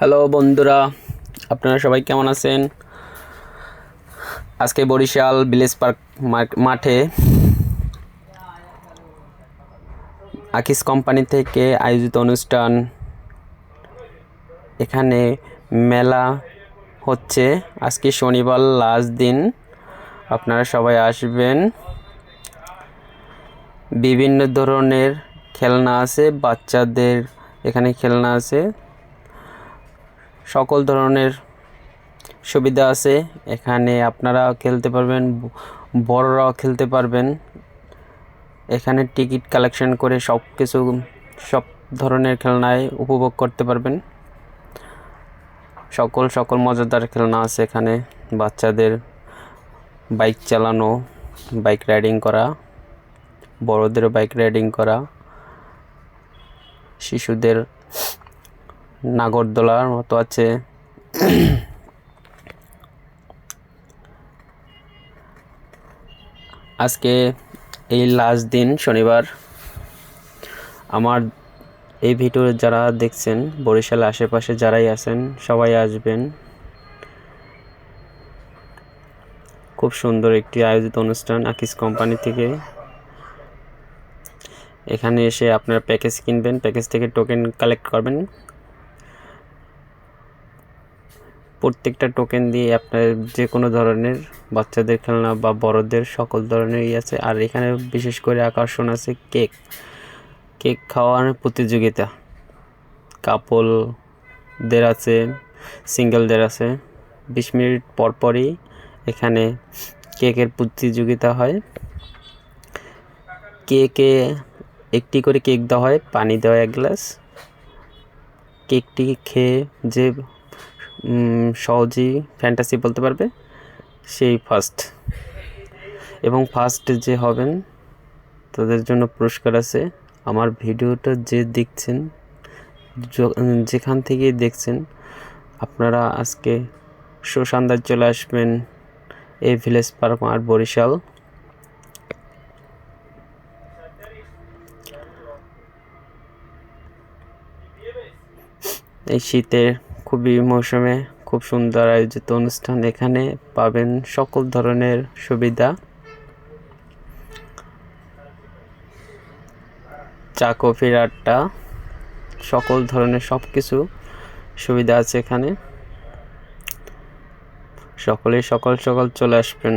Hello বন্ধুরা, আপনারা সবাই কেমন আছেন? আজকে বরিশাল ভিলেজ পার্ক মাঠে আকিস কোম্পানি থেকে আয়োজিত অনুষ্ঠান। এখানে মেলা হচ্ছে। আজকে শনিবার লাস্ট দিন, আপনারা সবাই আসবেন। বিভিন্ন ধরনের খেলনা আছে, বাচ্চাদের এখানে খেলনা আছে, সকল ধরনের সুবিধা আছে। এখানে আপনারা খেলতে পারবেন, বড়রাও খেলতে পারবেন। এখানে টিকিট কালেকশন করে সব ধরনের খেলনায় উপভোগ করতে পারবেন। সকল মজাদার খেলনা আছে এখানে। বাচ্চাদের বাইক চালানো, বাইক রাইডিং করা, বড়দেরও বাইক রাইডিং করা, শিশুদের নাগরদোলার মতো আছে। আজকে এই লাস্ট দিন শনিবার। আমার এই ভিডিও যারা দেখছেন, বরিশাল আশেপাশে যারাই আছেন সবাই আসবেন। খুব সুন্দর একটি আয়োজিত অনুষ্ঠান আকিস কোম্পানি থেকে। এখানে এসে আপনারা প্যাকেজ কিনবেন, প্যাকেজ থেকে টোকেন কালেক্ট করবেন। প্রত্যেকটা টোকেন দিয়ে আপনার যে কোনো ধরনের বাচ্চাদের খেলনা বা বড়দের সকল ধরনেরই আছে। আর এখানে বিশেষ করে আকর্ষণ আছে কেক খাওয়ানোর প্রতিযোগিতা। কাপলদের আছে, সিঙ্গেলদের আছে। 20 মিনিট পরই এখানে কেকের প্রতিযোগিতা হয়। কেকে একটি করে কেক দেওয়া হয়, পানি দেওয়া 1 গ্লাস। কেকটি খেয়ে যে সহজেই ফ্যান্টাসি বলতে পারবে সেই ফার্স্ট, এবং ফার্স্ট যে হবেন তাদের জন্য পুরস্কার আছে। আমার ভিডিওটা যে দেখছেন, যেখান থেকে দেখছেন, আপনারা আজকে সন্ধ্যায় চলে আসবেন এই ভিলেজ পার্ক আর বরিশাল। এই শীতের খুবই মৌসুমে খুব সুন্দর আয়োজিত অনুষ্ঠান। এখানে পাবেন সকল ধরনের সুবিধা, চা কফির আড্ডা, সকল ধরনের সবকিছু সুবিধা আছে এখানে। সকলেই সকাল চলে আসবেন।